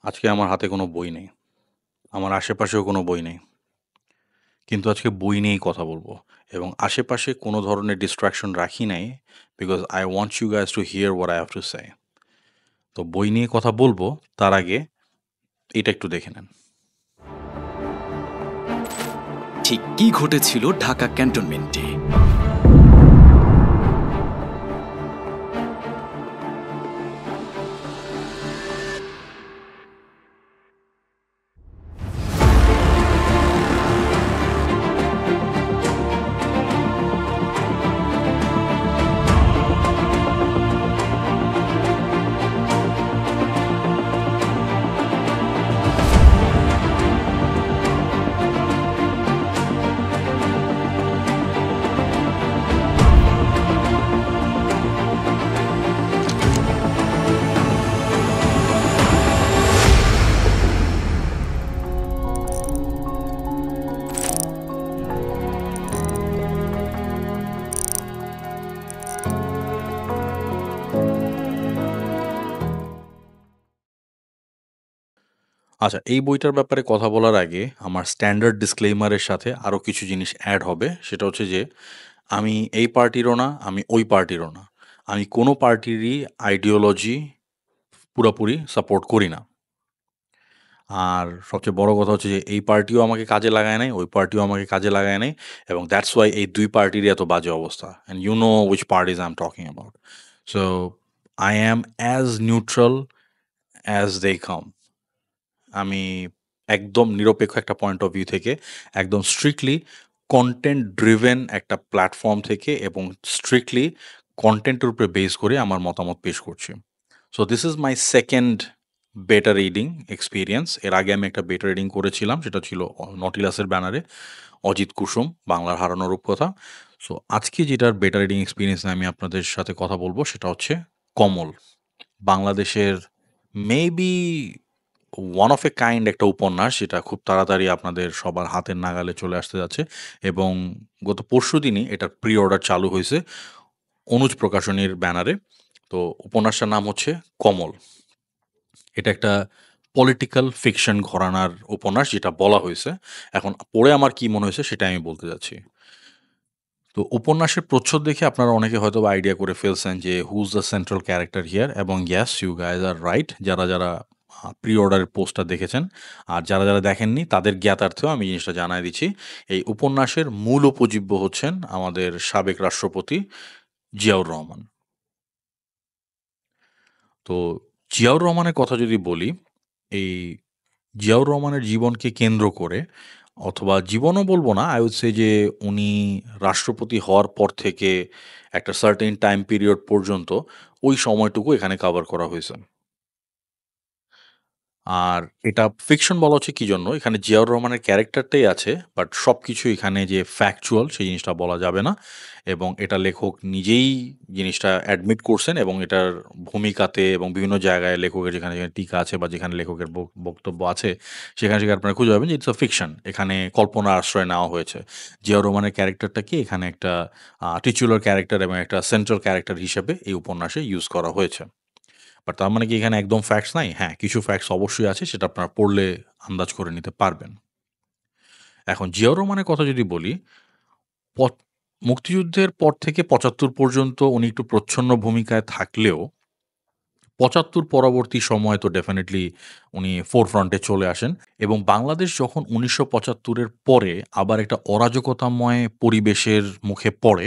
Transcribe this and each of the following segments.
আজকে আমার হাতে কোনো বই নেই। আমার আশেপাশেও কোনো বই নেই। কিন্তু আজকে বই নিয়েই কথা বলবো এবং আশেপাশে কোনো ধরনের distraction রাখি নাই because I want you guys to hear what I have to say. তো বই নিয়ে কথা বলবো তার আগে এটা একটু দেখে নেন। ঠিক কী ঘটেছিল ঢাকা ক্যান্টনমেন্টে? আচ্ছা, এই বইটার ব্যাপারে কথা বলার আগে আমার স্ট্যান্ডার্ড ডিসক্লেইমারের সাথে আরো কিছু জিনিস এড হবে। সেটা হচ্ছে যে আমি এই পার্টিরও না, আমি ওই পার্টিরও না। আমি কোনো পার্টিরই আইডিওলজি পুরাপুরি সাপোর্ট করি না। আর সবচেয়ে বড় কথা হচ্ছে যে এই পার্টিও আমাকে কাজে লাগায় নাই, ওই পার্টিও আমাকে কাজে লাগায় নাই এবং দ্যাটস ওয়াই এই ২ পার্টিরই এত বাজে অবস্থা। And you know which parties I am talking about. So I am as neutral as they come. আমি একদম নিরপেক্ষ একটা পয়েন্ট অফ ভিউ থেকে একদম স্ট্রিক্টলি কনটেন্ট ড্রিভেন একটা প্ল্যাটফর্ম থেকে এবং স্ট্রিক্টলি কনটেন্টের উপরে বেস করে আমার মতামত পেশ করছি। So this is my second বেটা রিডিং এক্সপিরিয়েন্স। এর আগে আমি একটা বেটা রিডিং করেছিলাম, সেটা ছিল নটিলাসের ব্যানারে অজিত কুসুম, বাংলার হারানো রূপকথা। সো আজকে যেটার বেটা রিডিং এক্সপিরিয়েন্স নিয়ে আমি আপনাদের সাথে কথা বলবো সেটা হচ্ছে কমল, বাংলাদেশের maybe one of a kind একটা উপন্যাস যেটা খুব তাড়াতাড়ি আপনাদের সবার হাতের নাগালে চলে আসতে যাচ্ছে এবং গত পরশুদিনই এটার প্রি অর্ডার চালু হয়েছে অনুজ প্রকাশনীর ব্যানারে। তো উপন্যাসটার নাম হচ্ছে কমল। এটা একটা পলিটিক্যাল ফিকশন ঘরানার উপন্যাস যেটা বলা হয়েছে। এখন পড়ে আমার কি মনে হয়েছে সেটা আমি বলতে যাচ্ছি। তো উপন্যাসের প্রচ্ছদ দেখে আপনারা অনেকে হয়তোবা আইডিয়া করে ফেলছেন যে who is the central character here, এবং yes, you guys are right. যারা প্রি অর্ডারের পোস্টটা দেখেছেন আর যারা দেখেননি তাদের জ্ঞাতার্থেও আমি জিনিসটা জানায় দিচ্ছি। এই উপন্যাসের মূল উপজীব্য হচ্ছেন আমাদের সাবেক রাষ্ট্রপতি জিয়াউর রহমান। তো জিয়াউর রহমানের কথা যদি বলি, এই জিয়াউর রহমানের জীবনকে কেন্দ্র করে, অথবা জীবনও বলবো না, আই উড সে যে উনি রাষ্ট্রপতি হওয়ার পর থেকে একটা সার্টেন টাইম পিরিয়ড পর্যন্ত ওই সময়টুকু এখানে কভার করা হয়েছে। আর এটা ফিকশন বলা হচ্ছে কি জন্য, এখানে জিয়াউর রহমানের ক্যারেক্টারটাই আছে, বাট সবকিছু এখানে যে ফ্যাকচুয়াল সেই জিনিসটা বলা যাবে না। এবং এটা লেখক নিজেই জিনিসটা অ্যাডমিট করছেন এবং এটার ভূমিকাতে এবং বিভিন্ন জায়গায় লেখকের যেখানে টিকা আছে বা যেখানে লেখকের বক্তব্য আছে সেখানে আপনারা খুঁজে পাবেন যে ইটস আ ফিকশন, এখানে কল্পনার আশ্রয় নেওয়া হয়েছে। জিয়াউর রহমানের ক্যারেক্টারটাকে এখানে একটা টিচুলার ক্যারেক্টার এবং একটা সেন্ট্রাল ক্যারেক্টার হিসেবে এই উপন্যাসে ইউজ করা হয়েছে। বাট তার মানে কি এখানে একদম ফ্যাক্টস নাই? হ্যাঁ, কিছু ফ্যাক্টস অবশ্যই আছে, সেটা আপনারা পড়লে আন্দাজ করে নিতে পারবেন। এখন জিয়াউর রহমানের কথা যদি বলি, পট মুক্তিযুদ্ধের পর থেকে ৭৫ পর্যন্ত উনি একটু প্রচ্ছন্ন ভূমিকায় থাকলেও ৭৫ পরবর্তী সময়ে তো ডেফিনিটলি উনি ফোরফ্রন্টে চলে আসেন এবং বাংলাদেশ যখন ১৯৭৫ এর পরে আবার একটা অরাজকতাময় পরিবেশের মুখে পড়ে,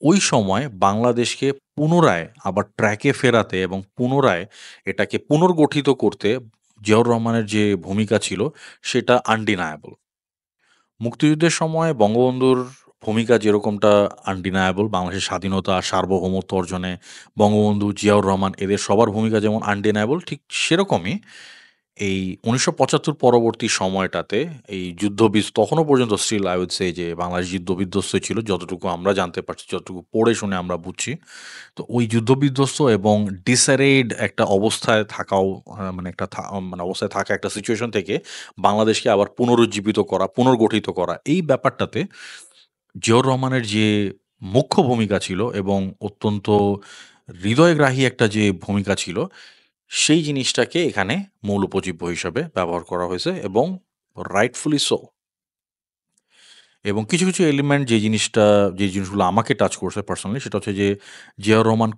ওই সময় বাংলাদেশকে পুনরায় আবার ট্র্যাকে ফেরাতে এবং পুনরায় এটাকে পুনর্গঠিত করতে জিয়াউর রহমানের যে ভূমিকা ছিল সেটা আনডিনায়েবল। মুক্তিযুদ্ধের সময় বঙ্গবন্ধুর ভূমিকা যেরকমটা আনডিনায়েবল, বাংলাদেশের স্বাধীনতা, সার্বভৌমত্ব অর্জনে বঙ্গবন্ধু, জিয়াউর রহমান এদের সবার ভূমিকা যেমন আনডিনায়েবল, ঠিক সেরকমই এই ১৯৭৫ পরবর্তী সময়টাতে এই তখনও পর্যন্ত স্টিল আই উড সে যে বাংলাদেশ যুদ্ধ-বিধ্বস্তই ছিল, যতটুকু আমরা জানতে পারছি, যতটুকু পড়ে শুনে আমরা বুঝছি। তো ওই যুদ্ধ-বিধ্বস্ত এবং ডিসঅ্যারেইড একটা অবস্থায় থাকাও মানে একটা মানে অবস্থায় থাকা একটা সিচুয়েশন থেকে বাংলাদেশকে আবার পুনরুজ্জীবিত করা, পুনর্গঠিত করা, এই ব্যাপারটাতে জিয়াউর রহমানের যে মুখ্য ভূমিকা ছিল এবং অত্যন্ত হৃদয়গ্রাহী একটা যে ভূমিকা ছিল, সেই জিনিসটাকে এখানে মূল উপজীব্য হিসাবে ব্যবহার করা হয়েছে এবং রাইটফুলি সো। এবং কিছু, কিছু এলিমেন্ট যে জিনিসগুলো আমাকে টাচ করছে পার্সোনালি সেটা হচ্ছে যে জিয়াউর রহমান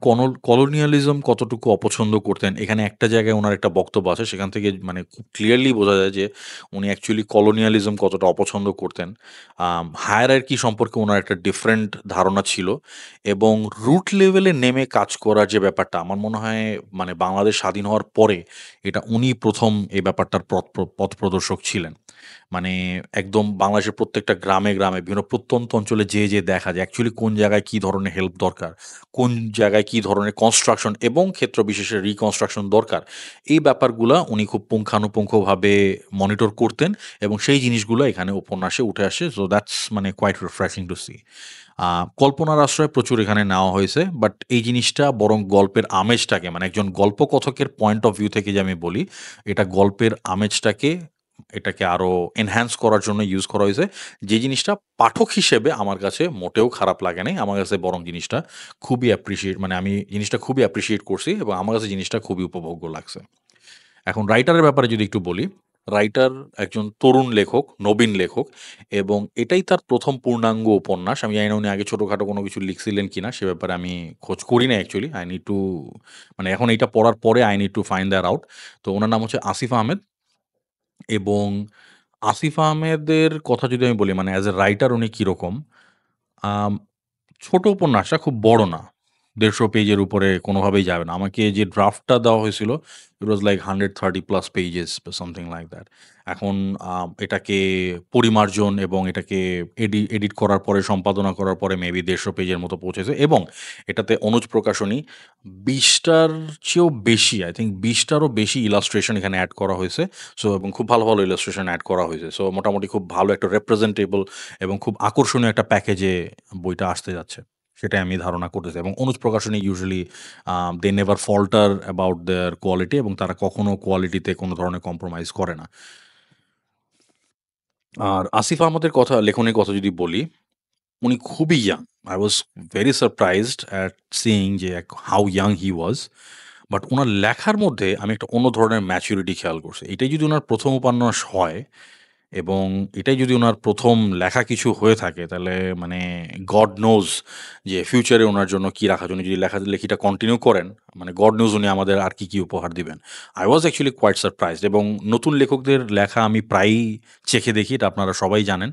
কলোনিয়ালিজম কতটুকু অপছন্দ করতেন। এখানে একটা জায়গায় উনার একটা বক্তব্য আছে সেখান থেকে মানে খুব ক্লিয়ারলি বোঝা যায় যে উনি অ্যাকচুয়ালি কলোনিয়ালিজম কতটা অপছন্দ করতেন। হায়ারার্কি সম্পর্কে উনার একটা ডিফারেন্ট ধারণা ছিল এবং রুট লেভেলে নেমে কাজ করার যে ব্যাপারটা আমার মনে হয় মানে বাংলাদেশ স্বাধীন হওয়ার পরে এটা উনি ১ম এই ব্যাপারটার পথপ্রদর্শক ছিলেন। মানে একদম বাংলাদেশের প্রত্যেকটা গ্রামে, গ্রামে বিভিন্ন প্রত্যন্ত অঞ্চলে যেয়ে দেখা যায় অ্যাকচুয়ালি কোন জায়গায় কি ধরনের হেল্প দরকার, কোন জায়গায় কি ধরনের কনস্ট্রাকশন এবং ক্ষেত্র বিশেষে রিকনস্ট্রাকশন দরকার। এই ব্যাপারগুলা উনি খুব পুঙ্খানুপুঙ্খভাবে মনিটর করতেন এবং সেই জিনিসগুলো এখানে উপন্যাসে উঠে আসে। সো দ্যাটস মানে কোয়াইট রিফ্রেশিং টু সি। কল্পনার আশ্রয় প্রচুর এখানে নেওয়া হয়েছে। বাট এই জিনিসটা বরং গল্পের আমেজটাকে মানে একজন গল্পকথকের পয়েন্ট অফ ভিউ থেকে যে আমি বলি, এটা গল্পের আমেজটাকে এটাকে আরো এনহ্যান্স করার জন্য ইউজ করা হয়েছে। যে জিনিসটা পাঠক হিসেবে আমার কাছে মোটেও খারাপ লাগে নাই। আমার কাছে বরং জিনিসটা খুবই মানে আমি জিনিসটা খুবই অ্যাপ্রিশিয়েট করছি এবং আমার কাছে জিনিসটা খুবই উপভোগ্য লাগছে। এখন রাইটারের ব্যাপারে যদি একটু বলি, রাইটার একজন তরুণ লেখক, নবীন লেখক এবং এটাই তার ১ম পূর্ণাঙ্গ উপন্যাস। আমি জানি না উনি আগে ছোটখাটো কোনো কিছু লিখছিলেন কিনা? সে ব্যাপারে আমি খোঁজ করি নাই অ্যাকচুয়ালি। I need to মানে এখন এইটা পড়ার পরে I need to find that out. তো উনার নাম হচ্ছে আসিফ আহমেদ এবং আসিফ আহমেদের কথা যদি আমি বলি মানে অ্যাজ এ রাইটার উনি কিরকম? আম ছোট উপন্যাসটা খুব বড় না। ১৫০ পেজের উপরে কোনোভাবেই যাবে না। আমাকে যে ড্রাফটটা দেওয়া হয়েছিল, ইট ওয়াজ লাইক 130 প্লাস পেজেস বা সামথিং লাইক দ্যাট। এখন এটাকে পরিমার্জন এবং এটাকে এডিট করার পরে, সম্পাদনা করার পরে মেবি ১৫০ পেজের মতো পৌঁছেছে এবং এটাতে অনুজ প্রকাশনী ২০ টার চেয়েও বেশি, আই থিংক ২০ টারও বেশি ইলাস্ট্রেশন এখানে এড করা হয়েছে। সো এবং খুব ভালো, ভালো ইলাস্ট্রেশন এড করা হয়েছে। সো মোটামুটি খুব ভালো একটা রিপ্রেজেন্টেবল এবং খুব আকর্ষণীয় একটা প্যাকেজে বইটা আসতে যাচ্ছে। সেটাই আমি ধারণা করতেছি এবং Anuj Prakashani usually they never falter about their quality এবং তারা কখনো কোয়ালিটিতে কোনো ধরনের কম্প্রোমাইজ করে না। আর আসিফ আহমদের লেখনের কথা যদি বলি, উনি খুবই young. I was very surprised at seeing যে how young he was. But উনার লেখার মধ্যে আমি একটা অন্য ধরনের ম্যাচুরিটি খেয়াল করছি। এটাই যদি উনার ১ম উপন্যাস হয় এবং এটাই যদি উনার ১ম লেখা কিছু হয়ে থাকে তাহলে মানে গড নোজ যে ফিউচারে উনার জন্য কি রাখা যায়। উনি যদি লেখালেখিটা কন্টিনিউ করেন, মানে গড নোজ উনি আমাদের আর কি উপহার দিবেন। I was actually quite surprised এবং নতুন লেখকদের লেখা আমি প্রায়ই চেখে দেখি। এটা আপনারা সবাই জানেন।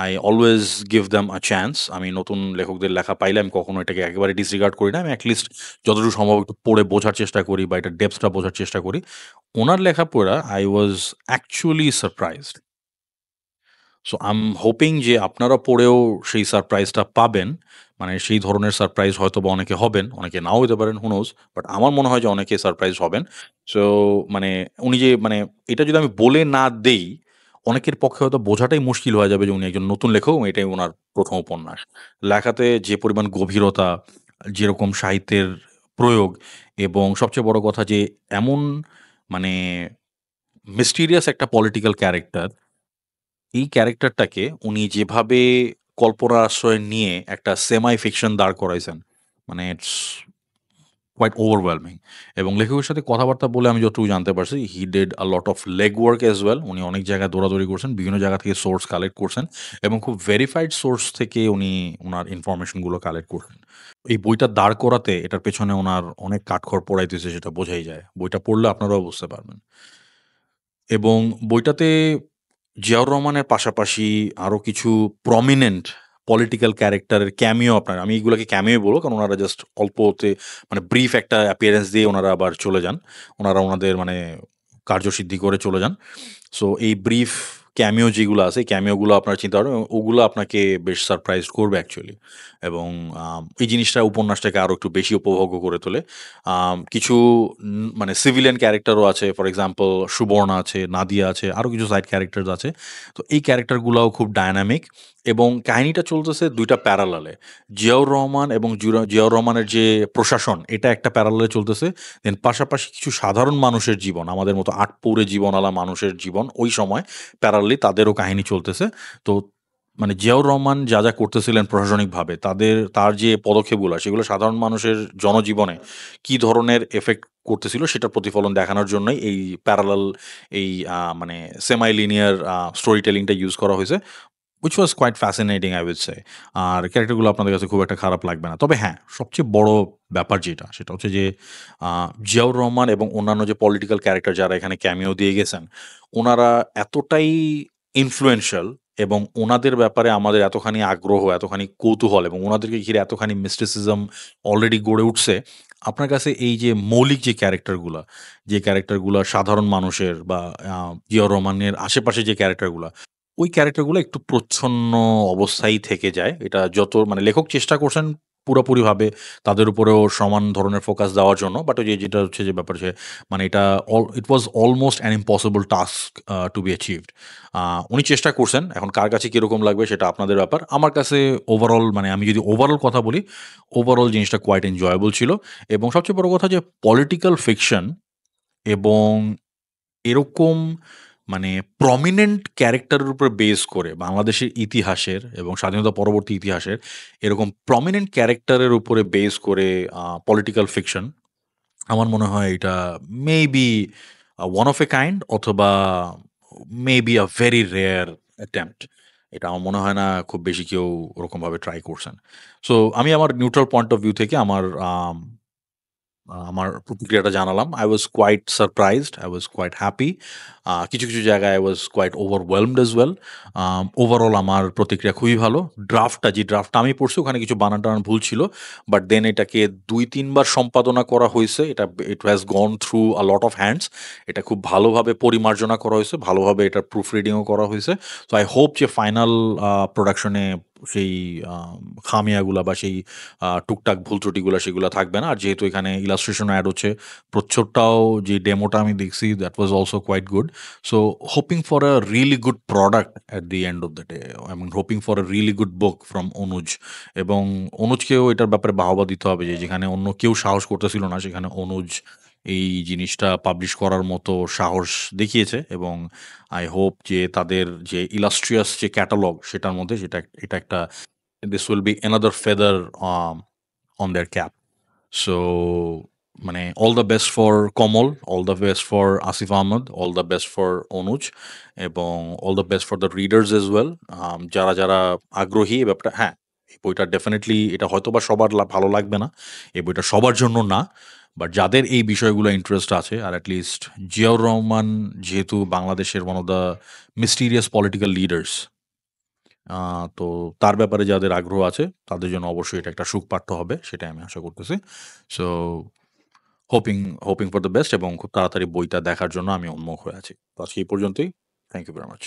I always give them a chance. আমি নতুন লেখকদের লেখা পাইলে আমি কখনো এটাকে একেবারে ডিসরিগার্ড করি না। আমি এটলিস্ট যতটুকু সম্ভব একটু পড়ে বোঝার চেষ্টা করি বা এটার ডেপথটা বোঝার চেষ্টা করি। উনার লেখা পড়া I was actually surprised. So I'm hoping যে আপনারা পড়েও সেই সারপ্রাইজটা পাবেন। মানে সেই ধরনের সারপ্রাইজ হয়তোবা অনেকে হবেন, অনেকে নাও হইতে পারেন, who knows? বাট আমার মনে হয় যে অনেকে সারপ্রাইজ হবেন। সো মানে উনি যে মানে এটা যদি আমি বলে না দেই, অনেকের পক্ষে হয়তো বোঝাটাই মুশকিল হয়ে যাবে যে উনি একজন নতুন লেখক এবং এটাই উনার ১ম উপন্যাস। লেখাতে যে পরিমাণ গভীরতা, যেরকম সাহিত্যের প্রয়োগ এবং সবচেয়ে বড় কথা যে এমন মানে মিস্টিরিয়াস একটা পলিটিক্যাল ক্যারেক্টার এই ক্যারেক্টারটাকে উনি যেভাবে কল্পনার আশ্রয় নিয়ে একটা সেমাই ফিকশন দাঁড় করাইছেন, মানে ইটস কোয়াইট ওভারওয়েলমিং এবং লেখকের সাথে কথাবার্তা বলে আমি যতটুকু জানতে পারছি, he did a lot of leg work as well. উনি অনেক জায়গায় দৌড়াদৌড়ি করছেন, বিভিন্ন জায়গা থেকে সোর্স কালেক্ট করছেন এবং খুব ভেরিফাইড সোর্স থেকে উনি উনার ইনফরমেশনগুলো কালেক্ট করছেন। এই বইটা দাঁড় করাতে এটার পেছনে উনার অনেক কাঠখড় পোড়াইতেছে সেটা বোঝাই যায়। বইটা পড়লে আপনারাও বুঝতে পারবেন। এবং বইটাতে জিয়াউর রহমানের পাশাপাশি আরো কিছু প্রমিনেন্ট পলিটিক্যাল ক্যারেক্টারের ক্যামিও আমি এগুলাকে ক্যামিও বলবো কারণ ওনারা জাস্ট অল্পতে মানে ব্রিফ একটা অ্যাপিয়ারেন্স দিয়ে ওনারা আবার চলে যান। ওনারা ওনাদের মানে কার্যসিদ্ধি করে চলে যান। সো এই ব্রিফ ক্যামিও যেগুলো আছে, এই ক্যামিওগুলো আপনারা চিন্তা করেন ওগুলো আপনাকে বেশ সারপ্রাইজড করবে অ্যাকচুয়ালি। এবং এই জিনিসটা উপন্যাসটাকে আরো একটু বেশি উপভোগ্য করে তোলে। কিছু মানে সিভিলিয়ান ক্যারেক্টারও আছে। ফর এক্সাম্পল সুবর্ণা আছে, নাদিয়া আছে, আরো কিছু সাইড ক্যারেক্টারস আছে। তো এই ক্যারেক্টারগুলাও খুব ডায়নামিক এবং কাহিনীটা চলতেছে ২ টা প্যারালালে। জিয়াউর রহমান এবং জিয়াউর রহমানের যে প্রশাসন, এটা একটা প্যারালালে চলতেছে। দেন পাশাপাশি কিছু সাধারণ মানুষের জীবন, আমাদের মতো আটপৌরে জীবনওয়ালা মানুষের জীবন ওই সময় প্যারালালি তাদেরও কাহিনী চলতেছে। তো মানে জিয়াউর রহমান যা, যা করতেছিলেন প্রশাসনিকভাবে তার যে পদক্ষেপগুলা সেগুলো সাধারণ মানুষের জনজীবনে কি ধরনের এফেক্ট করতেছিল সেটার প্রতিফলন দেখানোর জন্যই এই প্যারালাল এই মানে সেমাই লিনিয়ার স্টোরি টেলিংটা ইউজ করা হয়েছে। which was quite fascinating I would say। আর ক্যারেক্টারগুলো আপনাদের কাছে খুব একটা খারাপ লাগবে না। তবে হ্যাঁ, সবচেয়ে বড় ব্যাপার যেটা সেটা হচ্ছে যে জিয়াউর রহমান এবং অন্যান্য যে পলিটিক্যাল ক্যারেক্টার যারা এখানে ক্যামিও দিয়ে গেছেন, ওনারা এতটাই ইনফ্লুয়েন্সিয়াল এবং ওনাদের ব্যাপারে আমাদের এতখানি আগ্রহ, এতখানি কৌতূহল এবং ওনাদেরকে ঘিরে এতখানি মিস্টিসিজম অলরেডি গড়ে উঠছে। আপনার কাছে এই যে মৌলিক যে ক্যারেক্টারগুলা, যে ক্যারেক্টারগুলা সাধারণ মানুষের বা জিয়াউর রহমানের আশেপাশে যে ক্যারেক্টারগুলা, ওই ক্যারেক্টারগুলো একটু প্রচ্ছন্ন অবস্থায় থেকে যায়। এটা যত মানে লেখক চেষ্টা করছেন পুরোপুরিভাবে তাদের উপরেও সমান ধরনের ফোকাস দেওয়ার জন্য। বাট ওই যে যেটা হচ্ছে যে ব্যাপার যে মানে এটা it was almost an impossible task to be achieved. উনি চেষ্টা করছেন। এখন কার কাছে কিরকম লাগবে সেটা আপনাদের ব্যাপার। আমার কাছে ওভারঅল মানে আমি যদি ওভারঅল কথা বলি, ওভারঅল জিনিসটা কোয়াইট এনজয়েবল ছিল এবং সবচেয়ে বড় কথা যে পলিটিক্যাল ফিকশন এবং এরকম মানে প্রমিনেন্ট ক্যারেক্টারের উপর বেস করে বাংলাদেশের ইতিহাসের এবং স্বাধীনতা পরবর্তী ইতিহাসের এরকম প্রমিনেন্ট ক্যারেক্টারের উপরে বেস করে পলিটিক্যাল ফিকশন, আমার মনে হয় এটা maybe one of a kind অথবা maybe a very rare attempt. এটা আমার মনে হয় না খুব বেশি কেউ ওরকমভাবে ট্রাই করছেন। সো আমি আমার নিউট্রাল পয়েন্ট অফ ভিউ থেকে আমার প্রতিক্রিয়াটা জানালাম। I was quite surprised, I was quite happy। কিছু, কিছু জায়গায় I was quite overwhelmed as well। Overall আমার প্রতিক্রিয়া খুবই ভালো। যে ড্রাফটটা আমি পড়ছি ওখানে কিছু বানান-টানান ভুল ছিল। বাট দেন এটাকে ২-৩ বার সম্পাদনা করা হইছে। it has gone through a lot of hands। এটা খুব ভালোভাবে পরিমার্জনা করা হইছে। ভালোভাবে এটার প্রুফ রিডিংও করা হইছে। সো I hope যে ফাইনাল প্রোডাকশনে সেই আ খামিয়াগুলা বা সেই টুকটাক ভুল ত্রুটিগুলা সেগুলা থাকবে না। আর যেহেতু এখানে ইলাস্ট্রেশনও এড হচ্ছে, প্রচ্ছদটাও যে ডেমোটা আমি দেখছি that was also quite good. So hoping for a really good product at the end of the day এবং hoping for a really good book from Anuj. এবং অনুজকেও এটার ব্যাপারে বাহবা দিতে হবে যে যেখানে অন্য কেউ সাহস করতেছিল না সেখানে অনুজ এই জিনিসটা পাবলিশ করার মতো সাহস দেখিয়েছে এবং আই হোপ যে তাদের যে ইলাস্ট্রিয়াস যে ক্যাটালগ সেটার মধ্যে এটা একটা this will be another feather on their cap। So মানে all the best for Komol, all the best for Asif Ahmed, all the best for Onuj এবং all the best for the readers as well। যারা যারা আগ্রহী এই ব্যাপারটা, হ্যাঁ, এই বইটা ডেফিনেটলি এটা হয়তোবা সবার ভালো লাগবে না। এই বইটা সবার জন্য না। বাট যাদের এই বিষয়গুলো ইন্টারেস্ট আছে আর এট লিস্ট জিয়াউর রহমান যেহেতু বাংলাদেশের one of the mysterious political leaders, তো তার ব্যাপারে যাদের আগ্রহ আছে তাদের জন্য অবশ্যই এটা একটা সুখপাঠ্য হবে সেটাই আমি আশা করতেছি। So hoping hoping for the best এবং খুব তাড়াতাড়ি বইটা দেখার জন্য আমি উন্মুখ হয়ে আছি। তো আজকে এই পর্যন্তই। Thank you very much.